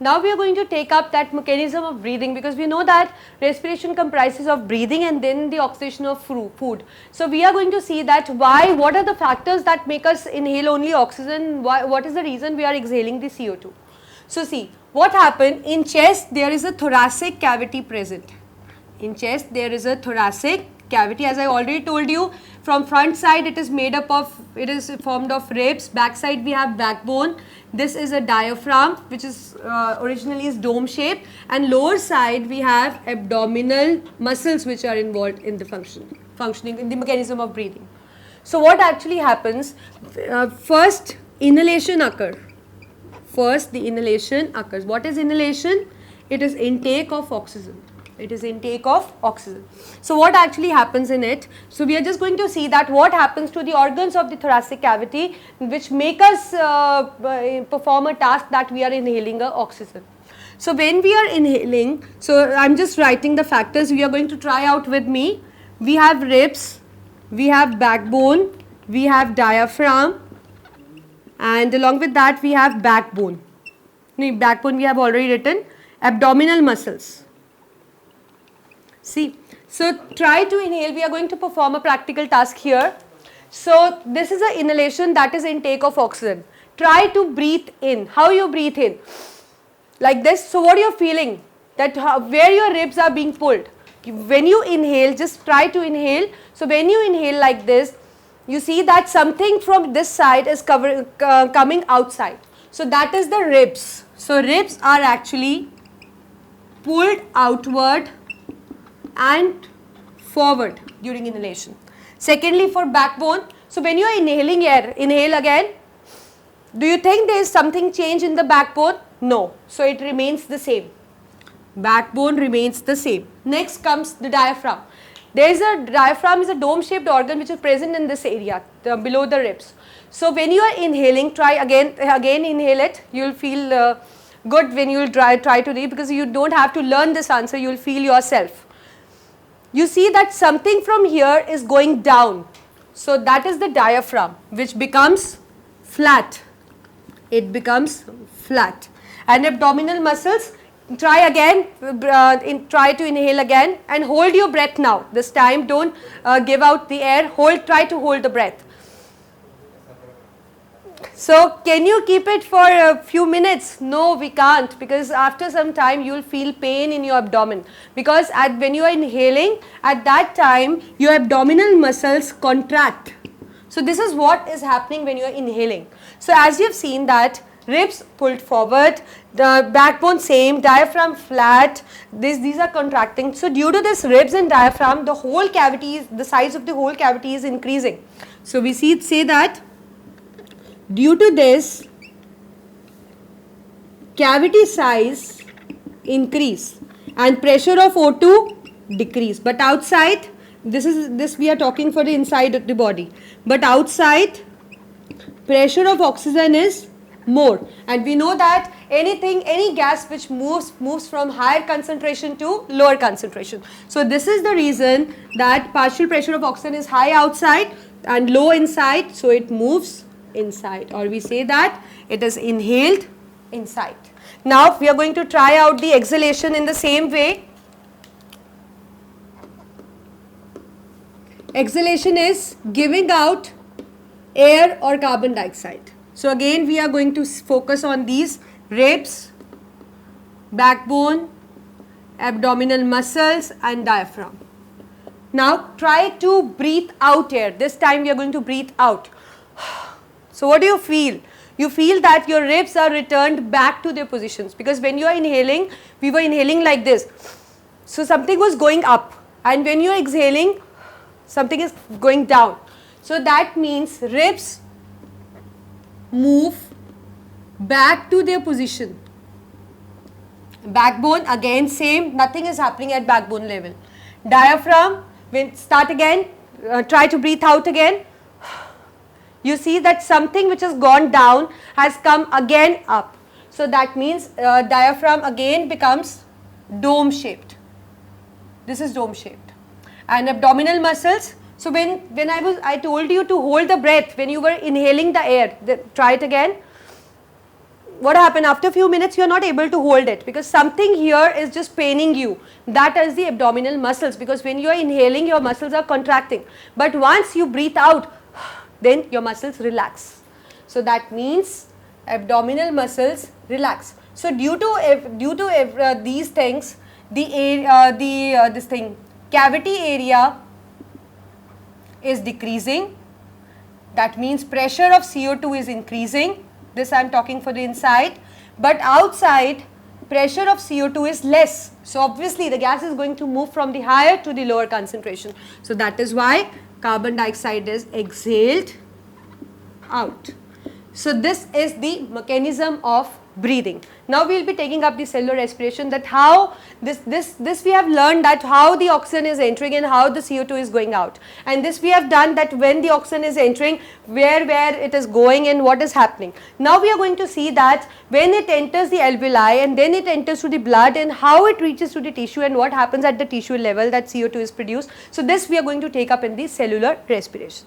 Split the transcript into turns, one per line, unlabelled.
Now we are going to take up that mechanism of breathing, because we know that respiration comprises of breathing and then the oxidation of food. So we are going to see that what are the factors that make us inhale only oxygen, what is the reason we are exhaling the CO2. So see, what happened in chest, there is a thoracic cavity present. In chest there is a thoracic cavity, as I already told you. From front side it is formed of ribs, back side we have backbone, this is a diaphragm which is originally is dome shaped, and lower side we have abdominal muscles which are involved in the functioning in the mechanism of breathing. So what actually happens, first inhalation occurs. First the inhalation occurs. What is inhalation? It is intake of oxygen. It is intake of oxygen. So what actually happens in it? So we are just going to see that what happens to the organs of the thoracic cavity which make us perform a task that we are inhaling oxygen. So when we are inhaling, so I am just writing the factors we are going to try out with me. We have ribs, we have backbone, we have diaphragm, and along with that we have backbone. Backbone we have already written. Abdominal muscles. See, so try to inhale. We are going to perform a practical task here. So this is an inhalation, that is intake of oxygen. Try to breathe in. How you breathe in? Like this. So what you are feeling? That where your ribs are being pulled. When you inhale, just try to inhale. So when you inhale like this, you see that something from this side is coming outside. So that is the ribs. So ribs are actually pulled outward and forward during inhalation. Secondly, for backbone, so when you are inhaling air, inhale again. Do you think there is something change in the backbone? No. So it remains the same. Backbone remains the same. Next comes the diaphragm. Diaphragm is a dome shaped organ which is present in this area below the ribs. So when you are inhaling, try again inhale it. You will feel good when you will try to read, because you don't have to learn this answer, you will feel yourself. You see that something from here is going down. So that is the diaphragm which becomes flat. It becomes flat. And abdominal muscles, try again, try to inhale again and hold your breath now. This time don't give out the air, try to hold the breath. So can you keep it for a few minutes? No, we can't, because after some time you will feel pain in your abdomen, because when you are inhaling, at that time your abdominal muscles contract. So this is what is happening when you are inhaling. So as you have seen that ribs pulled forward, the backbone same, diaphragm flat, these are contracting. So due to this ribs and diaphragm, the whole cavity the size of the whole cavity is increasing. So we say that due to this, cavity size increase and pressure of O2 decrease. But outside, this we are talking for the inside of the body. But outside, pressure of oxygen is more. And we know that any gas which moves from higher concentration to lower concentration. So this is the reason that partial pressure of oxygen is high outside and low inside. So it moves inside, or we say that it is inhaled inside. Now we are going to try out the exhalation in the same way. Exhalation is giving out air or carbon dioxide. So again we are going to focus on these ribs, backbone, abdominal muscles and diaphragm. Now try to breathe out air. This time we are going to breathe out. So what do you feel? You feel that your ribs are returned back to their positions, because when you are inhaling, we were inhaling like this. So something was going up, and when you are exhaling, something is going down. So that means ribs move back to their position. Backbone again same, nothing is happening at backbone level. Diaphragm, start again, try to breathe out again. You see that something which has gone down has come again up. So that means diaphragm again becomes dome shaped. This is dome shaped. And abdominal muscles, so when I told you to hold the breath when you were inhaling the air, try it again. what happened after a few minutes, you are not able to hold it because something here is just paining you. That is the abdominal muscles, because when you are inhaling, your muscles are contracting. But once you breathe out, then your muscles relax. So that means abdominal muscles relax. So due to these things, this thing cavity area is decreasing. That means pressure of CO2 is increasing. This I am talking for the inside, but outside pressure of CO2 is less. So obviously the gas is going to move from the higher to the lower concentration. So that is why carbon dioxide is exhaled out. So this is the mechanism of breathing. Now we will be taking up the cellular respiration, that how this we have learned, that how the oxygen is entering and how the CO2 is going out, and this we have done, that when the oxygen is entering, where it is going and what is happening. Now we are going to see that when it enters the alveoli and then it enters to the blood and how it reaches to the tissue and what happens at the tissue level, that CO2 is produced. So this we are going to take up in the cellular respiration.